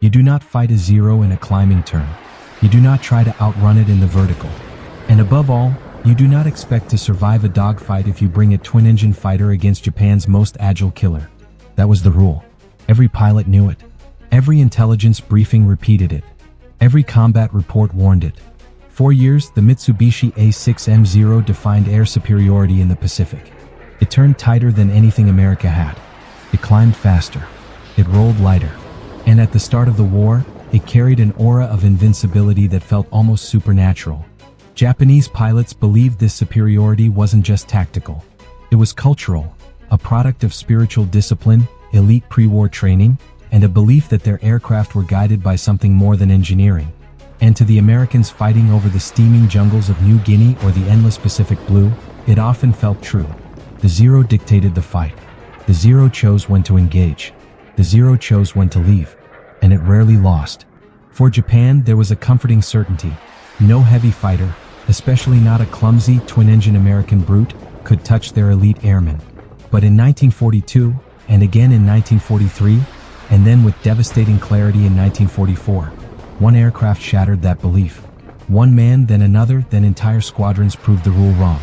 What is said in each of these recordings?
You do not fight a Zero in a climbing turn. You do not try to outrun it in the vertical. And above all, you do not expect to survive a dogfight if you bring a twin-engine fighter against Japan's most agile killer. That was the rule. Every pilot knew it. Every intelligence briefing repeated it. Every combat report warned it. For years, the Mitsubishi A6M Zero defined air superiority in the Pacific. It turned tighter than anything America had. It climbed faster. It rolled lighter. And at the start of the war, it carried an aura of invincibility that felt almost supernatural. Japanese pilots believed this superiority wasn't just tactical. It was cultural, a product of spiritual discipline, elite pre-war training, and a belief that their aircraft were guided by something more than engineering. And to the Americans fighting over the steaming jungles of New Guinea or the endless Pacific Blue, it often felt true. The Zero dictated the fight. The Zero chose when to engage. The Zero chose when to leave. And it rarely lost. For Japan, there was a comforting certainty. No heavy fighter, especially not a clumsy, twin-engine American brute, could touch their elite airmen. But in 1942, and again in 1943, and then with devastating clarity in 1944, one aircraft shattered that belief. One man, then another, then entire squadrons proved the rule wrong.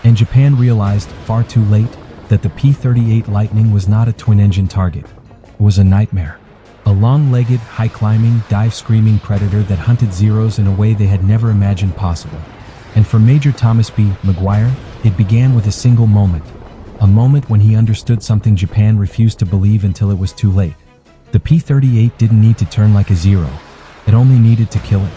And Japan realized, far too late, that the P-38 Lightning was not a twin-engine target. It was a nightmare. A long-legged, high-climbing, dive-screaming predator that hunted Zeros in a way they had never imagined possible. And for Major Thomas B. McGuire, it began with a single moment. A moment when he understood something Japan refused to believe until it was too late. The P-38 didn't need to turn like a Zero. It only needed to kill it.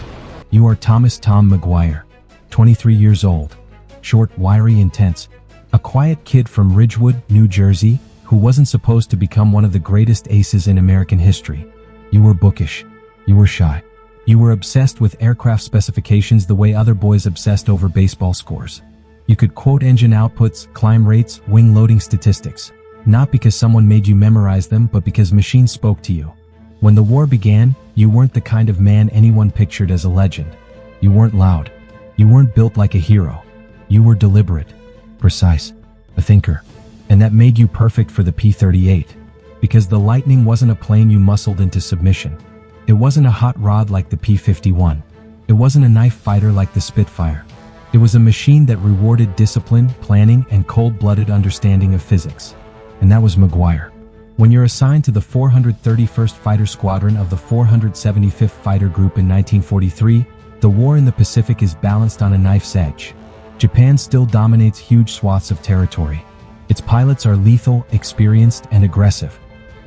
You are Thomas Tom McGuire, 23 years old. Short, wiry, intense. A quiet kid from Ridgewood, New Jersey, who wasn't supposed to become one of the greatest aces in American history. You were bookish. You were shy. You were obsessed with aircraft specifications the way other boys obsessed over baseball scores. You could quote engine outputs, climb rates, wing loading statistics. Not because someone made you memorize them, but because machines spoke to you. When the war began, you weren't the kind of man anyone pictured as a legend. You weren't loud. You weren't built like a hero. You were deliberate, precise, a thinker. And that made you perfect for the P-38. Because the Lightning wasn't a plane you muscled into submission. It wasn't a hot rod like the P-51. It wasn't a knife fighter like the Spitfire. It was a machine that rewarded discipline, planning, and cold-blooded understanding of physics. And that was McGuire. When you're assigned to the 431st Fighter Squadron of the 475th Fighter Group in 1943, the war in the Pacific is balanced on a knife's edge. Japan still dominates huge swaths of territory. Its pilots are lethal, experienced, and aggressive.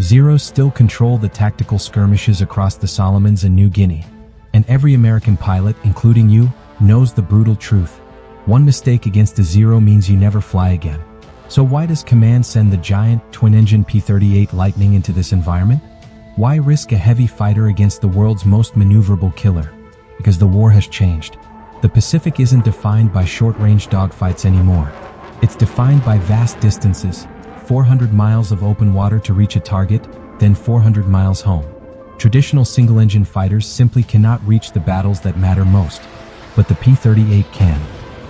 Zeros still control the tactical skirmishes across the Solomons and New Guinea. And every American pilot, including you, knows the brutal truth. One mistake against a Zero means you never fly again. So why does Command send the giant, twin-engine P-38 Lightning into this environment? Why risk a heavy fighter against the world's most maneuverable killer? Because the war has changed. The Pacific isn't defined by short-range dogfights anymore. It's defined by vast distances, 400 miles of open water to reach a target, then 400 miles home. Traditional single-engine fighters simply cannot reach the battles that matter most. But the P-38 can.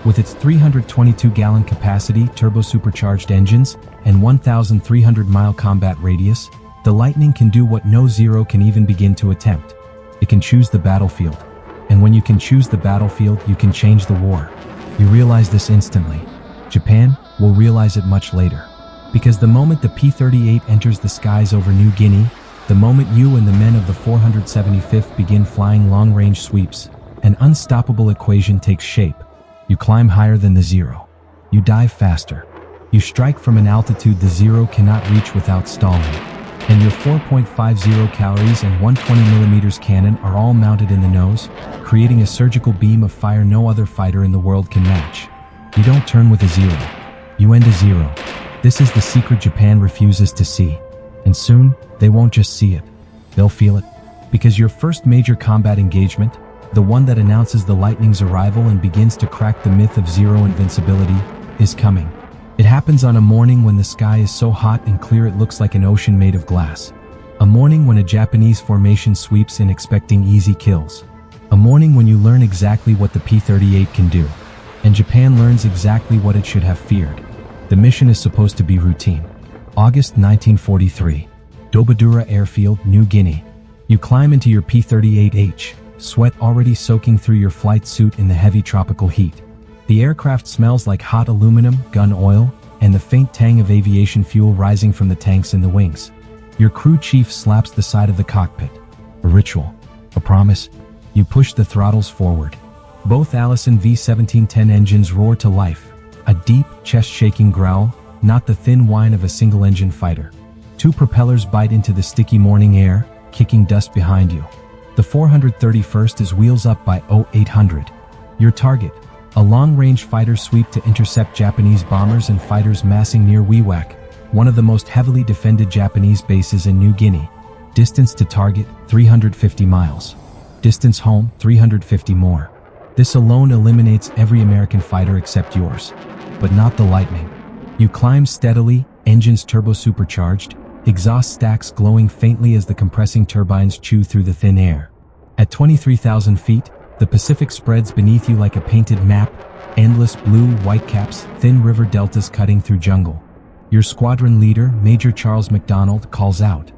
With its 322-gallon capacity, turbo-supercharged engines, and 1,300-mile combat radius, the Lightning can do what no Zero can even begin to attempt. It can choose the battlefield. And when you can choose the battlefield, you can change the war. You realize this instantly. Japan will realize it much later. Because the moment the P-38 enters the skies over New Guinea, the moment you and the men of the 475th begin flying long-range sweeps, an unstoppable equation takes shape. You climb higher than the Zero. You dive faster. You strike from an altitude the Zero cannot reach without stalling. And your 4.50 calories and 120mm cannon are all mounted in the nose, creating a surgical beam of fire no other fighter in the world can match. You don't turn with a Zero. You end a Zero. This is the secret Japan refuses to see. And soon, they won't just see it. They'll feel it. Because your first major combat engagement, the one that announces the Lightning's arrival and begins to crack the myth of Zero invincibility, is coming. It happens on a morning when the sky is so hot and clear it looks like an ocean made of glass. A morning when a Japanese formation sweeps in expecting easy kills. A morning when you learn exactly what the P-38 can do. And Japan learns exactly what it should have feared. The mission is supposed to be routine. August 1943. Dobadura Airfield, New Guinea. You climb into your P-38H, sweat already soaking through your flight suit in the heavy tropical heat. The aircraft smells like hot aluminum, gun oil, and the faint tang of aviation fuel rising from the tanks in the wings. Your crew chief slaps the side of the cockpit. A ritual. A promise. You push the throttles forward. Both Allison V1710 engines roar to life. A deep, chest-shaking growl, not the thin whine of a single-engine fighter. Two propellers bite into the sticky morning air, kicking dust behind you. The 431st is wheels up by 0800. Your target, a long-range fighter sweep to intercept Japanese bombers and fighters massing near WWII, one of the most heavily defended Japanese bases in New Guinea. Distance to target, 350 miles. Distance home, 350 more. This alone eliminates every American fighter except yours. But not the Lightning. You climb steadily, engines turbo-supercharged, exhaust stacks glowing faintly as the compressing turbines chew through the thin air. At 23,000 feet, the Pacific spreads beneath you like a painted map, endless blue whitecaps, thin river deltas cutting through jungle. Your squadron leader, Major Charles McDonald, calls out.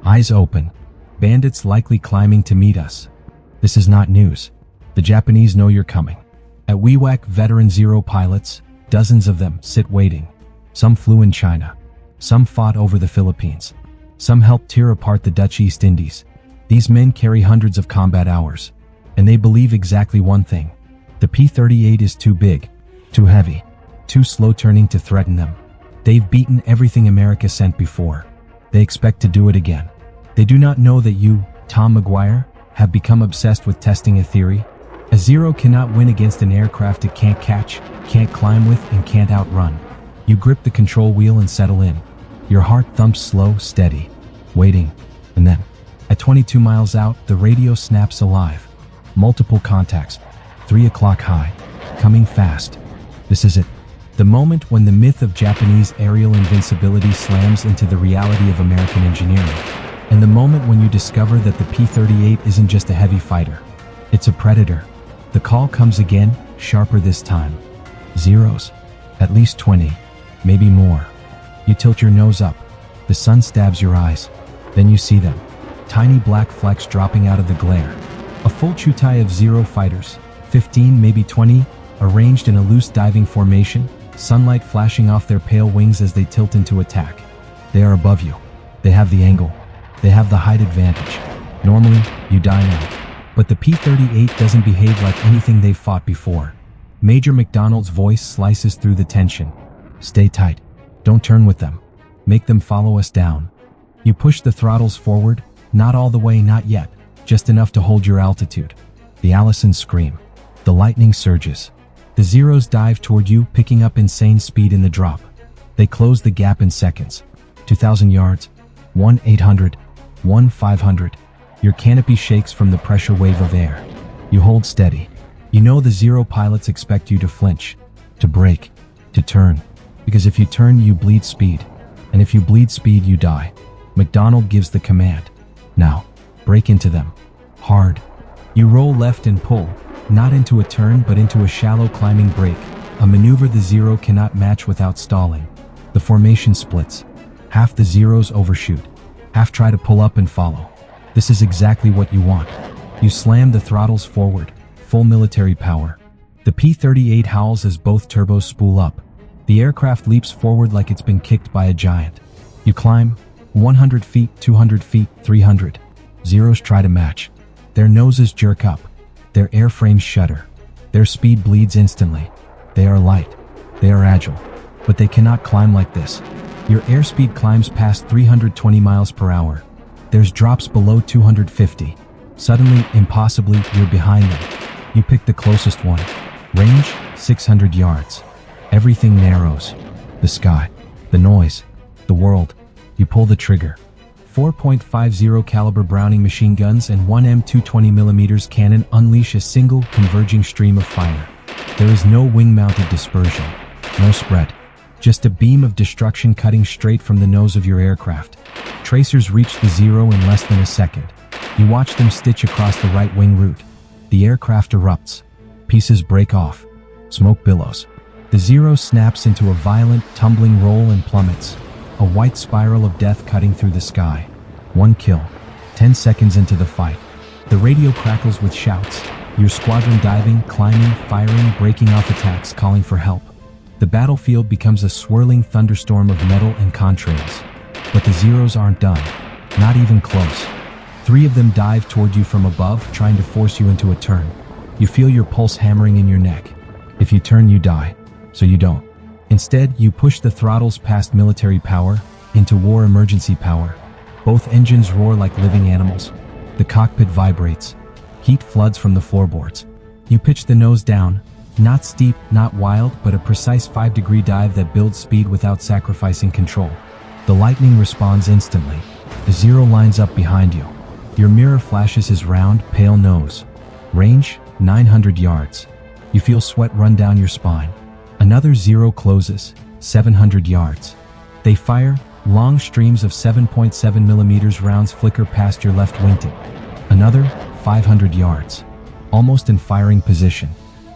Eyes open. Bandits likely climbing to meet us. This is not news. The Japanese know you're coming. At WWII, veteran Zero pilots, dozens of them, sit waiting. Some flew in China. Some fought over the Philippines. Some helped tear apart the Dutch East Indies. These men carry hundreds of combat hours. And they believe exactly one thing. The P-38 is too big, too heavy, too slow-turning to threaten them. They've beaten everything America sent before. They expect to do it again. They do not know that you, Tom McGuire, have become obsessed with testing a theory. A Zero cannot win against an aircraft it can't catch, can't climb with, and can't outrun. You grip the control wheel and settle in. Your heart thumps slow, steady, waiting, and then, at 22 miles out, the radio snaps alive. Multiple contacts, 3 o'clock high, coming fast. This is it. The moment when the myth of Japanese aerial invincibility slams into the reality of American engineering. And the moment when you discover that the P-38 isn't just a heavy fighter. It's a predator. The call comes again, sharper this time. Zeros. At least 20. Maybe more. You tilt your nose up. The sun stabs your eyes. Then you see them. Tiny black flecks dropping out of the glare. A full chutai of Zero fighters, 15, maybe 20, arranged in a loose diving formation, sunlight flashing off their pale wings as they tilt into attack. They are above you. They have the angle. They have the height advantage. Normally, you die now. But the P-38 doesn't behave like anything they've fought before. Major McDonald's voice slices through the tension. Stay tight. Don't turn with them. Make them follow us down. You push the throttles forward, not all the way, not yet, just enough to hold your altitude. The Allisons scream. The lightning surges. The Zeros dive toward you, picking up insane speed in the drop. They close the gap in seconds. 2,000 yards. 1,800. 1,500. Your canopy shakes from the pressure wave of air. You hold steady. You know the Zero pilots expect you to flinch, to brake, to turn. Because if you turn, you bleed speed. And if you bleed speed, you die. McDonald gives the command. Now, break into them. Hard. You roll left and pull, not into a turn but into a shallow climbing brake, a maneuver the Zero cannot match without stalling. The formation splits. Half the Zeros overshoot. Half try to pull up and follow. This is exactly what you want. You slam the throttles forward, full military power. The P-38 howls as both turbos spool up. The aircraft leaps forward like it's been kicked by a giant. You climb, 100 feet, 200 feet, 300. Zeros try to match. Their noses jerk up. Their airframes shudder. Their speed bleeds instantly. They are light. They are agile. But they cannot climb like this. Your airspeed climbs past 320 miles per hour. There's drops below 250. Suddenly, impossibly, you're behind them. You pick the closest one. Range, 600 yards. Everything narrows. The sky, the noise, the world. You pull the trigger. 4.50 caliber Browning machine guns and one M220mm cannon unleash a single, converging stream of fire. There is no wing-mounted dispersion. No spread. Just a beam of destruction cutting straight from the nose of your aircraft. Tracers reach the Zero in less than a second. You watch them stitch across the right wing route. The aircraft erupts. Pieces break off. Smoke billows. The Zero snaps into a violent, tumbling roll and plummets. A white spiral of death cutting through the sky. One kill. 10 seconds into the fight, the radio crackles with shouts. Your squadron diving, climbing, firing, breaking off attacks, calling for help. The battlefield becomes a swirling thunderstorm of metal and contrails. But the Zeros aren't done. Not even close. 3 of them dive toward you from above, trying to force you into a turn. You feel your pulse hammering in your neck. If you turn, you die. So you don't. Instead, you push the throttles past military power into war emergency power. Both engines roar like living animals. The cockpit vibrates. Heat floods from the floorboards. You pitch the nose down. Not steep, not wild, but a precise 5-degree dive that builds speed without sacrificing control. The lightning responds instantly. The Zero lines up behind you. Your mirror flashes his round, pale nose. Range, 900 yards. You feel sweat run down your spine. Another Zero closes, 700 yards. They fire, long streams of 7.7mm rounds flicker past your left wingtip. Another, 500 yards. Almost in firing position.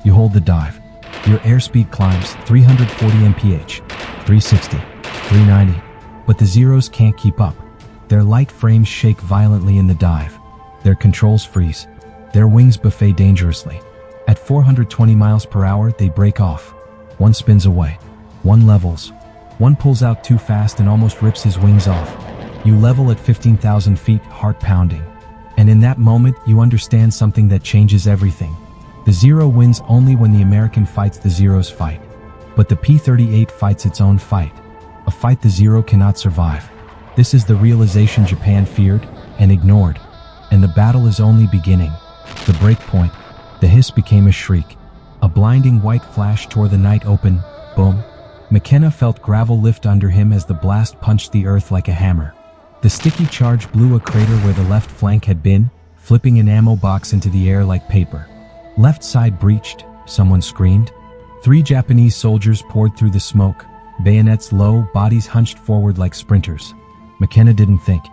You hold the dive. Your airspeed climbs 340 mph, 360, 390. But the Zeros can't keep up. Their light frames shake violently in the dive. Their controls freeze. Their wings buffet dangerously. At 420 miles per hour, they break off. One spins away. One levels. One pulls out too fast and almost rips his wings off. You level at 15,000 feet, heart pounding. And in that moment, you understand something that changes everything. The Zero wins only when the American fights the Zero's fight. But the P-38 fights its own fight. A fight the Zero cannot survive. This is the realization Japan feared and ignored. And the battle is only beginning. The break point. The hiss became a shriek. A blinding white flash tore the night open. Boom. McKenna felt gravel lift under him as the blast punched the earth like a hammer. The sticky charge blew a crater where the left flank had been, flipping an ammo box into the air like paper. Left side breached, someone screamed. 3 Japanese soldiers poured through the smoke, bayonets low, bodies hunched forward like sprinters. McKenna didn't think.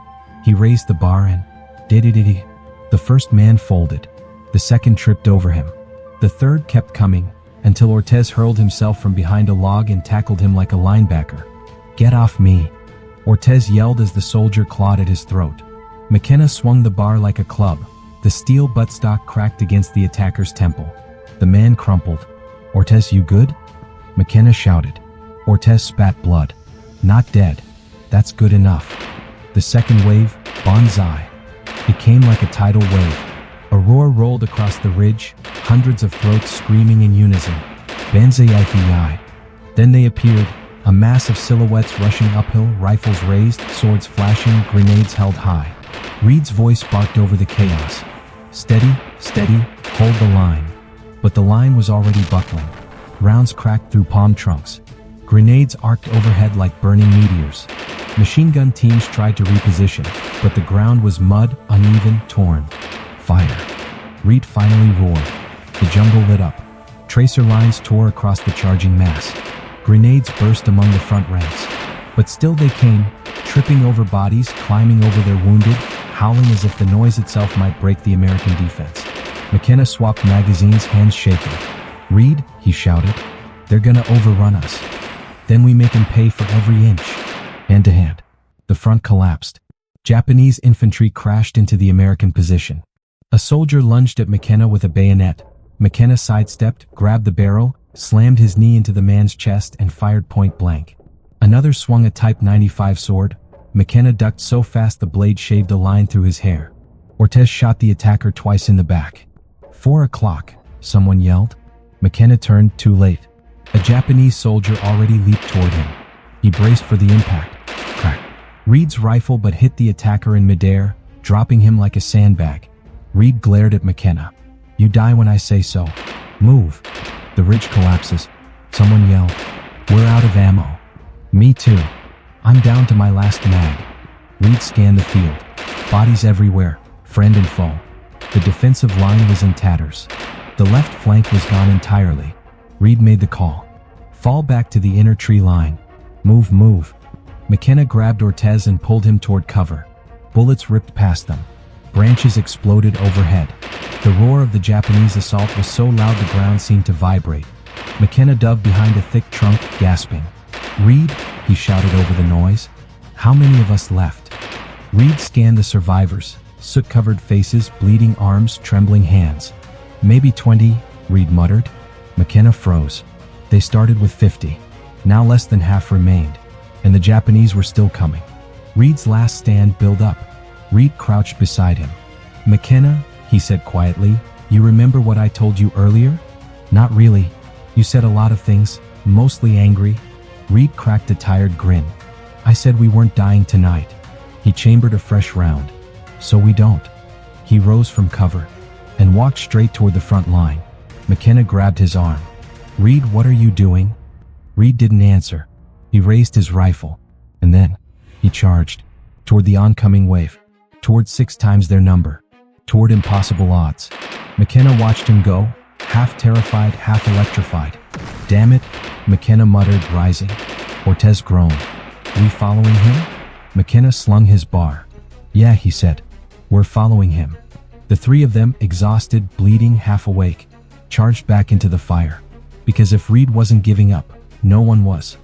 He raised the bar and... diddy. The first man folded. The second tripped over him. The third kept coming, until Ortez hurled himself from behind a log and tackled him like a linebacker. "Get off me!" Ortez yelled as the soldier clawed at his throat. McKenna swung the bar like a club. The steel buttstock cracked against the attacker's temple. The man crumpled. "Ortez, you good?" McKenna shouted. Ortez spat blood. "Not dead. That's good enough." The second wave, Banzai. It came like a tidal wave. A roar rolled across the ridge, hundreds of throats screaming in unison. Banzai. Then they appeared, a mass of silhouettes rushing uphill, rifles raised, swords flashing, grenades held high. Reed's voice barked over the chaos. "Steady, steady, hold the line." But the line was already buckling. Rounds cracked through palm trunks. Grenades arced overhead like burning meteors. Machine gun teams tried to reposition, but the ground was mud, uneven, torn. Fire. Reed finally roared. The jungle lit up. Tracer lines tore across the charging mass. Grenades burst among the front ranks. But still they came, tripping over bodies, climbing over their wounded, howling as if the noise itself might break the American defense. McKenna swapped magazines, hands shaking. "Reed," he shouted, "they're gonna overrun us. Then we make them pay for every inch." Hand to hand. The front collapsed. Japanese infantry crashed into the American position. A soldier lunged at McKenna with a bayonet. McKenna sidestepped, grabbed the barrel, slammed his knee into the man's chest and fired point blank. Another swung a Type 95 sword. McKenna ducked so fast the blade shaved a line through his hair. Ortez shot the attacker twice in the back. 4 o'clock, someone yelled. McKenna turned, too late. A Japanese soldier already leaped toward him. He braced for the impact. Crack. Reed's rifle but hit the attacker in midair, dropping him like a sandbag. Reed glared at McKenna. "You die when I say so. Move." The ridge collapses. Someone yelled. "We're out of ammo." "Me too. I'm down to my last mag." Reed scanned the field. Bodies everywhere, friend and foe. The defensive line was in tatters. The left flank was gone entirely. Reed made the call. "Fall back to the inner tree line. Move." McKenna grabbed Ortez and pulled him toward cover. Bullets ripped past them. Branches exploded overhead. The roar of the Japanese assault was so loud the ground seemed to vibrate. McKenna dove behind a thick trunk, gasping. "Reed," he shouted over the noise. "How many of us left?" Reed scanned the survivors. soot-covered faces, bleeding arms, trembling hands. Maybe 20, Reed muttered. McKenna froze. They started with 50. Now less than half remained, and the Japanese were still coming. Reed's last stand built up. Reed crouched beside him. "McKenna," he said quietly, "you remember what I told you earlier?" "Not really. You said a lot of things, mostly angry." Reed cracked a tired grin. "I said we weren't dying tonight." He chambered a fresh round. "So we don't." He rose from cover and walked straight toward the front line. McKenna grabbed his arm. "Reed, what are you doing?" Reed didn't answer. He raised his rifle, and then he charged toward the oncoming wave, toward 6 times their number, toward impossible odds. McKenna watched him go, half terrified, half electrified. "Damn it," McKenna muttered, rising. Ortez groaned. "We following him?" McKenna slung his bar. "Yeah," he said. "We're following him." The 3 of them, exhausted, bleeding, half awake, charged back into the fire. Because if Reed wasn't giving up, no one was.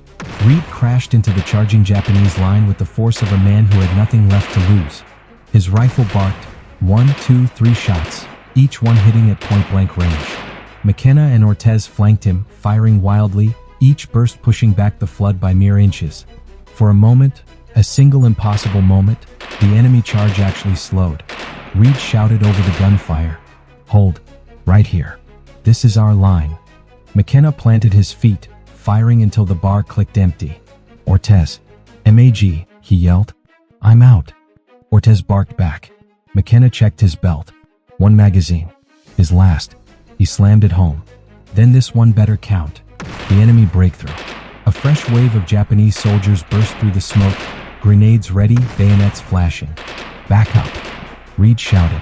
Reed crashed into the charging Japanese line with the force of a man who had nothing left to lose. His rifle barked, 1, 2, 3 shots, each one hitting at point-blank range. McKenna and Ortez flanked him, firing wildly, each burst pushing back the flood by mere inches. For a moment, a single impossible moment, the enemy charge actually slowed. Reed shouted over the gunfire, "Hold, right here. This is our line." McKenna planted his feet, firing until the bar clicked empty. "Ortez, MAG," he yelled. "I'm out." Ortez barked back. McKenna checked his belt. 1 magazine. His last. He slammed it home. Then this one better count. The enemy breakthrough. A fresh wave of Japanese soldiers burst through the smoke, grenades ready, bayonets flashing. "Back up," Reed shouted.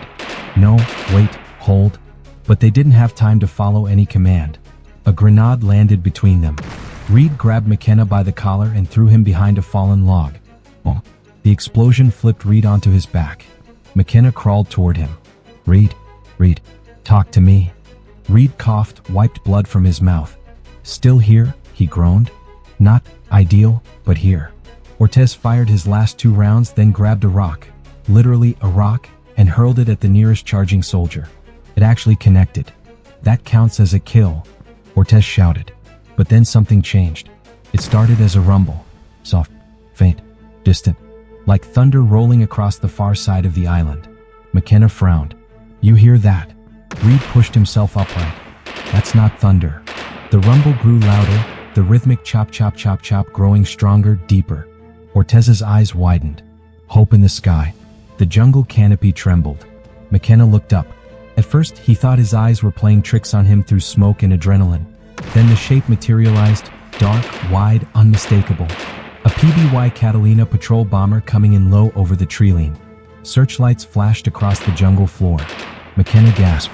"No, wait, hold." But they didn't have time to follow any command. A grenade landed between them. Reed grabbed McKenna by the collar and threw him behind a fallen log. Boom. The explosion flipped Reed onto his back. McKenna crawled toward him. Reed, talk to me." Reed coughed, wiped blood from his mouth. "Still here?" he groaned. "Not ideal, but here." Ortez fired his last 2 rounds, then grabbed a rock, literally a rock, and hurled it at the nearest charging soldier. It actually connected. "That counts as a kill," Ortez shouted. But then something changed. It started as a rumble. Soft, faint, distant, like thunder rolling across the far side of the island. McKenna frowned. "You hear that?" Reed pushed himself upright. "That's not thunder." The rumble grew louder, the rhythmic chop chop chop chop growing stronger, deeper. Ortez's eyes widened. Hope in the sky. The jungle canopy trembled. McKenna looked up. At first, he thought his eyes were playing tricks on him through smoke and adrenaline. Then the shape materialized, dark, wide, unmistakable. A PBY Catalina patrol bomber coming in low over the tree line. Searchlights flashed across the jungle floor. McKenna gasped.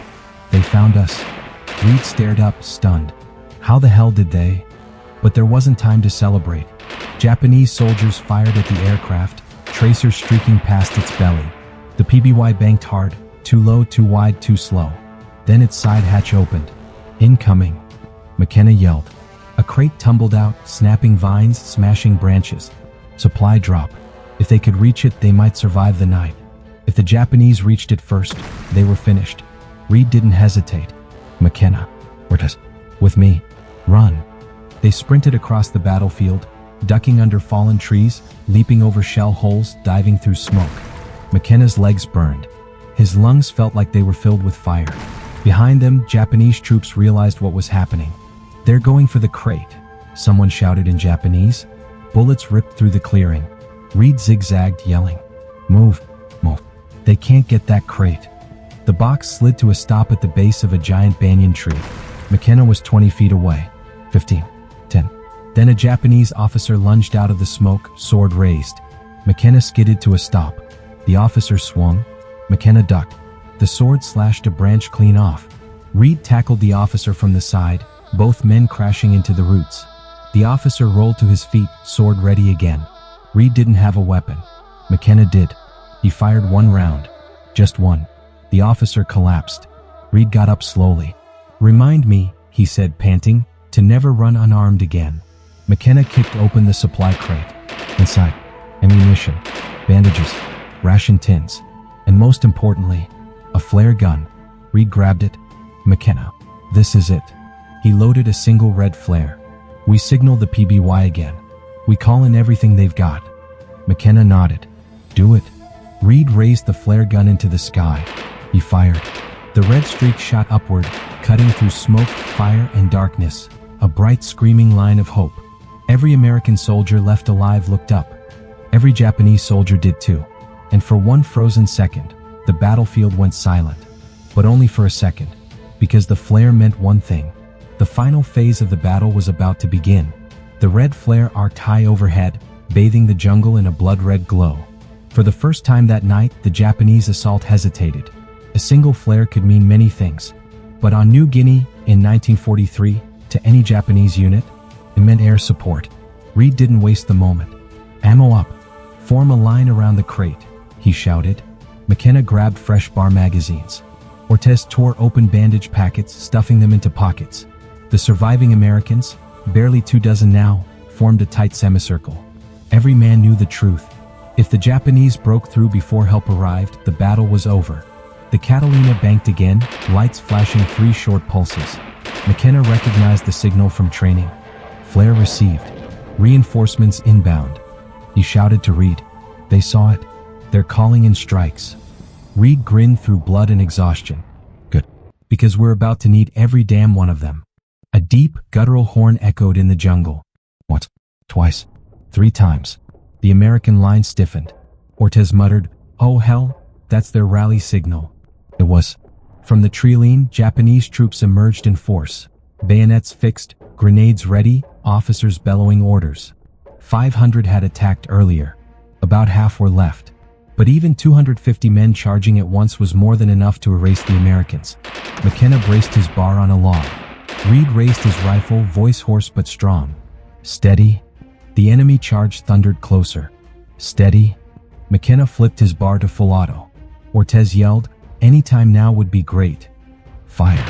"They found us." Reed stared up, stunned. How the hell did they? But there wasn't time to celebrate. Japanese soldiers fired at the aircraft, tracers streaking past its belly. The PBY banked hard, too low, too wide, too slow. Then its side hatch opened. "Incoming," McKenna yelled. A crate tumbled out, snapping vines, smashing branches. Supply drop. If they could reach it, they might survive the night. If the Japanese reached it first, they were finished. Reed didn't hesitate. "McKenna, Ortez, with me. Run." They sprinted across the battlefield, ducking under fallen trees, leaping over shell holes, diving through smoke. McKenna's legs burned. His lungs felt like they were filled with fire. Behind them, Japanese troops realized what was happening. "They're going for the crate," someone shouted in Japanese. Bullets ripped through the clearing. Reed zigzagged, yelling, "Move, move. They can't get that crate." The box slid to a stop at the base of a giant banyan tree. McKenna was 20 feet away. 15. 10. Then a Japanese officer lunged out of the smoke, sword raised. McKenna skidded to a stop. The officer swung. McKenna ducked. The sword slashed a branch clean off. Reed tackled the officer from the side, both men crashing into the roots. The officer rolled to his feet, sword ready again. Reed didn't have a weapon. McKenna did. He fired 1 round. Just 1. The officer collapsed. Reed got up slowly. "Remind me," he said, panting, "to never run unarmed again." McKenna kicked open the supply crate. Inside, ammunition, bandages, ration tins. And most importantly, a flare gun. Reed grabbed it. McKenna, this is it. He loaded a single red flare. We signal the PBY again. We call in everything they've got. McKenna nodded. Do it. Reed raised the flare gun into the sky. He fired. The red streak shot upward, cutting through smoke, fire, and darkness. A bright, screaming line of hope. Every American soldier left alive looked up. Every Japanese soldier did too. And for one frozen second, the battlefield went silent. But only for a second. Because the flare meant one thing. The final phase of the battle was about to begin. The red flare arced high overhead, bathing the jungle in a blood-red glow. For the first time that night, the Japanese assault hesitated. A single flare could mean many things. But on New Guinea, in 1943, to any Japanese unit, it meant air support. Reed didn't waste the moment. Ammo up. Form a line around the crate, he shouted. McKenna grabbed fresh bar magazines. Ortez tore open bandage packets, stuffing them into pockets. The surviving Americans, barely 24 now, formed a tight semicircle. Every man knew the truth. If the Japanese broke through before help arrived, the battle was over. The Catalina banked again, lights flashing 3 short pulses. McKenna recognized the signal from training. Flare received. Reinforcements inbound. He shouted to Reed. They saw it. They're calling in strikes. Reed grinned through blood and exhaustion. Good. Because we're about to need every damn one of them. A deep, guttural horn echoed in the jungle. Once, twice, 3 times. The American line stiffened. Ortez muttered, "Oh hell, that's their rally signal." It was. From the treeline, Japanese troops emerged in force. Bayonets fixed, grenades ready, officers bellowing orders. 500 had attacked earlier. About half were left. But even 250 men charging at once was more than enough to erase the Americans. McKenna braced his bar on a log. Reed raised his rifle, voice hoarse but strong. Steady. The enemy charge thundered closer. Steady. McKenna flipped his bar to full auto. Ortez yelled, "Any time now would be great." Fire.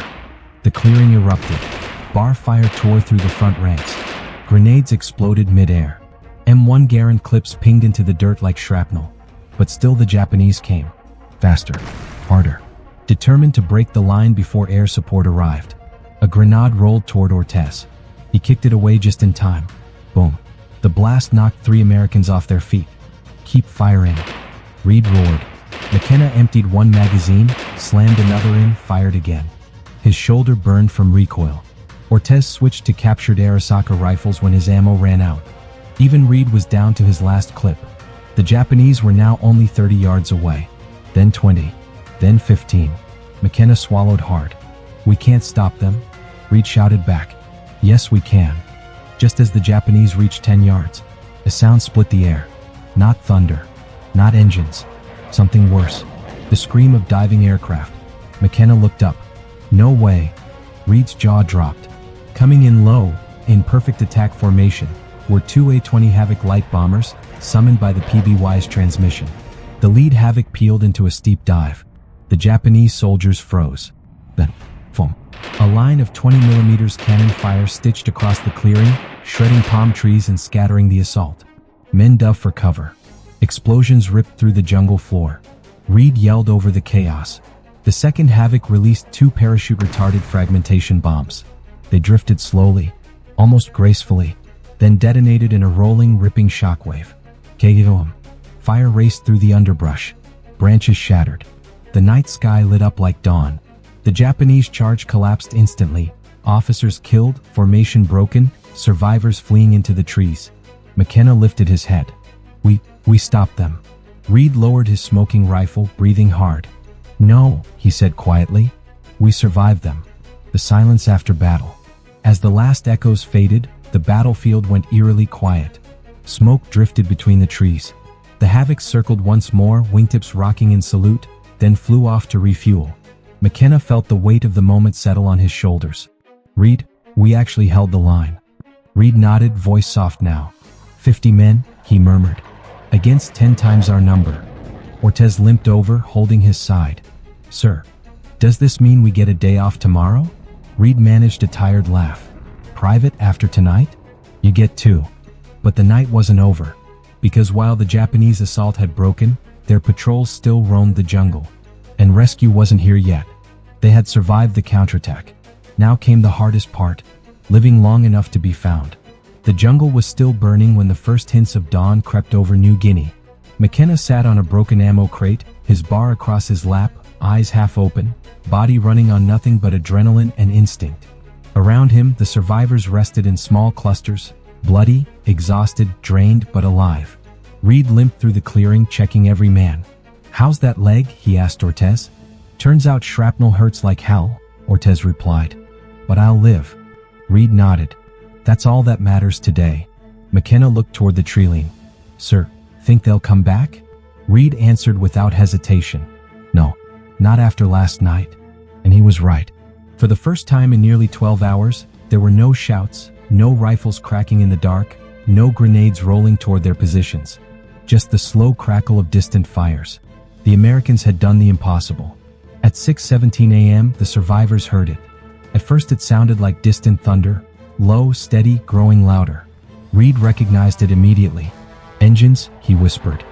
The clearing erupted. Bar fire tore through the front ranks. Grenades exploded mid-air. M1 Garand clips pinged into the dirt like shrapnel. But still the Japanese came. Faster. Harder. Determined to break the line before air support arrived. A grenade rolled toward Ortez. He kicked it away just in time. Boom. The blast knocked 3 Americans off their feet. Keep firing. Reed roared. McKenna emptied 1 magazine, slammed another in, fired again. His shoulder burned from recoil. Ortez switched to captured Arisaka rifles when his ammo ran out. Even Reed was down to his last clip. The Japanese were now only 30 yards away. Then 20. Then 15. McKenna swallowed hard. "We can't stop them," Reed shouted back. "Yes, we can." Just as the Japanese reached 10 yards, a sound split the air. Not thunder. Not engines. Something worse. The scream of diving aircraft. McKenna looked up. No way. Reed's jaw dropped. Coming in low, in perfect attack formation, were 2 A-20 Havoc light bombers, summoned by the PBY's transmission. The lead Havoc peeled into a steep dive. The Japanese soldiers froze. Then, boom. A line of 20mm cannon fire stitched across the clearing, shredding palm trees and scattering the assault. Men dove for cover. Explosions ripped through the jungle floor. Reed yelled over the chaos. The second Havoc released 2 parachute-retarded fragmentation bombs. They drifted slowly, almost gracefully, then detonated in a rolling, ripping shockwave. K.O.M. Fire raced through the underbrush. Branches shattered. The night sky lit up like dawn. The Japanese charge collapsed instantly. Officers killed, formation broken, survivors fleeing into the trees. McKenna lifted his head. We stopped them. Reed lowered his smoking rifle, breathing hard. "No," he said quietly. "We survived them." The silence after battle. As the last echoes faded, the battlefield went eerily quiet. Smoke drifted between the trees. The Havoc circled once more, wingtips rocking in salute, then flew off to refuel. McKenna felt the weight of the moment settle on his shoulders. "Reed, we actually held the line." Reed nodded, voice soft now. 50 men, he murmured. "Against 10 times our number." Ortez limped over, holding his side. "Sir, does this mean we get a day off tomorrow?" Reed managed a tired laugh. "Private after tonight? You get 2. But the night wasn't over. Because while the Japanese assault had broken, their patrols still roamed the jungle. And rescue wasn't here yet. They had survived the counterattack. Now came the hardest part, living long enough to be found. The jungle was still burning when the first hints of dawn crept over New Guinea. McKenna sat on a broken ammo crate, his bar across his lap, eyes half open, body running on nothing but adrenaline and instinct. Around him, the survivors rested in small clusters, bloody, exhausted, drained, but alive. Reed limped through the clearing, checking every man. "How's that leg?" he asked Ortez. "Turns out shrapnel hurts like hell," Ortez replied. "But I'll live." Reed nodded. "That's all that matters today." McKenna looked toward the treeline. "Sir, think they'll come back?" Reed answered without hesitation. "No, not after last night." And he was right. For the first time in nearly 12 hours, there were no shouts, no rifles cracking in the dark, no grenades rolling toward their positions. Just the slow crackle of distant fires. The Americans had done the impossible. At 6:17 a.m., the survivors heard it. At first it sounded like distant thunder, low, steady, growing louder. Reed recognized it immediately. "Engines," he whispered.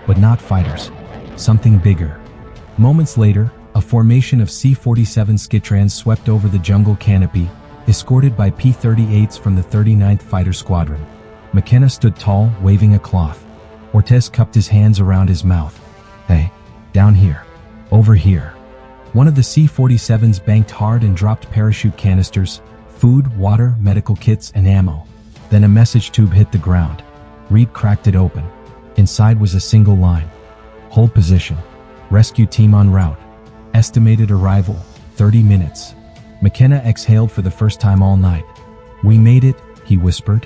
"But not fighters. Something bigger." Moments later, a formation of C-47 Skitrans swept over the jungle canopy, escorted by P-38s from the 39th Fighter Squadron. McKenna stood tall, waving a cloth. Ortez cupped his hands around his mouth. "Hey, down here. Over here." One of the C-47s banked hard and dropped parachute canisters, food, water, medical kits, and ammo. Then a message tube hit the ground. Reed cracked it open. Inside was a single line. "Hold position. Rescue team en route. Estimated arrival, 30 minutes. McKenna exhaled for the first time all night. "We made it," he whispered.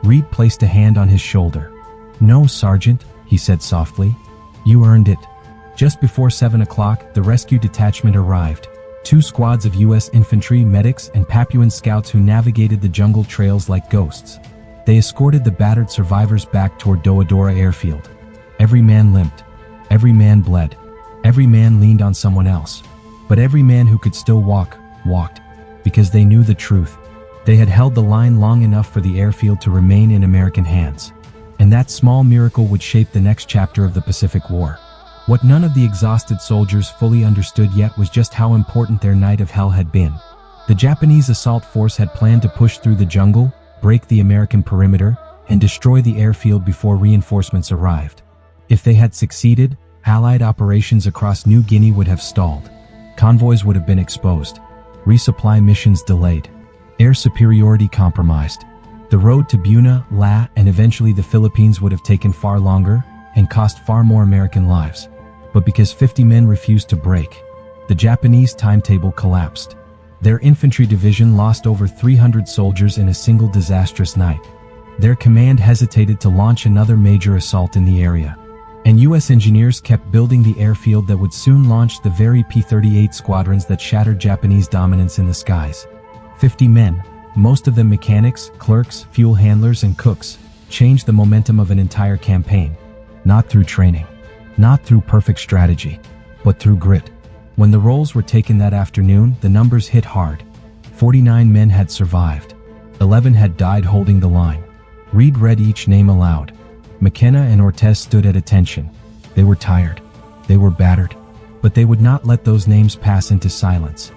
Reed placed a hand on his shoulder. "No, Sergeant," he said softly. "You earned it." Just before 7 o'clock, the rescue detachment arrived. 2 squads of U.S. infantry, medics, and Papuan scouts who navigated the jungle trails like ghosts. They escorted the battered survivors back toward Doadora airfield. Every man limped. Every man bled. Every man leaned on someone else. But every man who could still walk, walked. Because they knew the truth. They had held the line long enough for the airfield to remain in American hands. And that small miracle would shape the next chapter of the Pacific War. What none of the exhausted soldiers fully understood yet was just how important their night of hell had been. The Japanese assault force had planned to push through the jungle, break the American perimeter, and destroy the airfield before reinforcements arrived. If they had succeeded, Allied operations across New Guinea would have stalled. Convoys would have been exposed. Resupply missions delayed. Air superiority compromised. The road to Buna, La, and eventually the Philippines would have taken far longer and cost far more American lives. But because 50 men refused to break, the Japanese timetable collapsed. Their infantry division lost over 300 soldiers in a single disastrous night. Their command hesitated to launch another major assault in the area. And U.S. engineers kept building the airfield that would soon launch the very P-38 squadrons that shattered Japanese dominance in the skies. 50 men, most of them mechanics, clerks, fuel handlers, and cooks, changed the momentum of an entire campaign. Not through training, not through perfect strategy, but through grit. When the rolls were taken that afternoon, the numbers hit hard. 49 men had survived. 11 had died holding the line. Reed read each name aloud. McKenna and Ortez stood at attention. They were tired. They were battered. But they would not let those names pass into silence.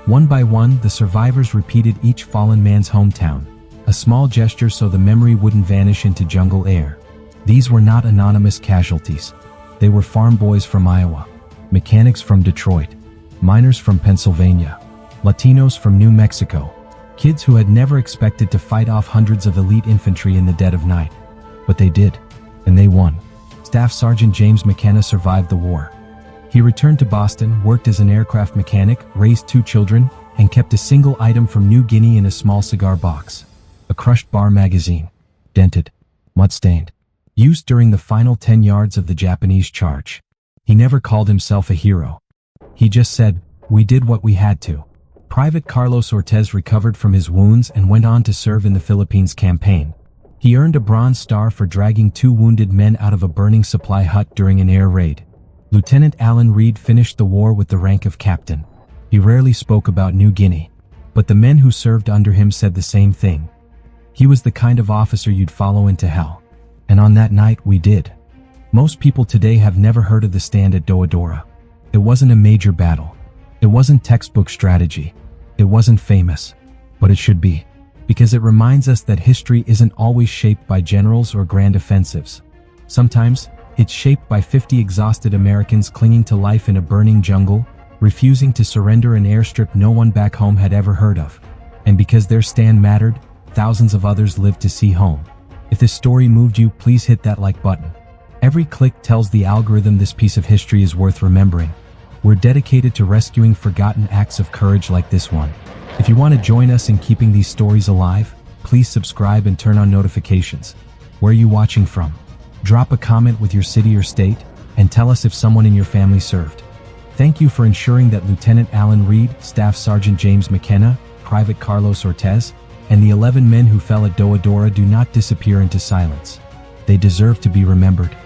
One by one, the survivors repeated each fallen man's hometown, a small gesture so the memory wouldn't vanish into jungle air. These were not anonymous casualties. They were farm boys from Iowa, mechanics from Detroit, miners from Pennsylvania, Latinos from New Mexico, kids who had never expected to fight off hundreds of elite infantry in the dead of night. But they did. And they won. Staff Sergeant James McKenna survived the war. He returned to Boston, worked as an aircraft mechanic, raised 2 children, and kept a single item from New Guinea in a small cigar box. A crushed bar magazine. Dented. Mud-stained. Used during the final 10 yards of the Japanese charge. He never called himself a hero. He just said, "We did what we had to." Private Carlos Ortez recovered from his wounds and went on to serve in the Philippines campaign. He earned a Bronze Star for dragging 2 wounded men out of a burning supply hut during an air raid. Lieutenant Alan Reed finished the war with the rank of captain. He rarely spoke about New Guinea, but the men who served under him said the same thing. He was the kind of officer you'd follow into hell. And on that night we did. Most people today have never heard of the stand at Doa. It wasn't a major battle. It wasn't textbook strategy. It wasn't famous. But it should be. Because it reminds us that history isn't always shaped by generals or grand offensives. Sometimes, it's shaped by 50 exhausted Americans clinging to life in a burning jungle, refusing to surrender an airstrip no one back home had ever heard of. And because their stand mattered, thousands of others lived to see home. If this story moved you, please hit that like button. Every click tells the algorithm this piece of history is worth remembering. We're dedicated to rescuing forgotten acts of courage like this one. If you want to join us in keeping these stories alive, please subscribe and turn on notifications. Where are you watching from? Drop a comment with your city or state, and tell us if someone in your family served. Thank you for ensuring that Lieutenant Alan Reed, Staff Sergeant James McKenna, Private Carlos Ortez, and the 11 men who fell at Doa do not disappear into silence. They deserve to be remembered.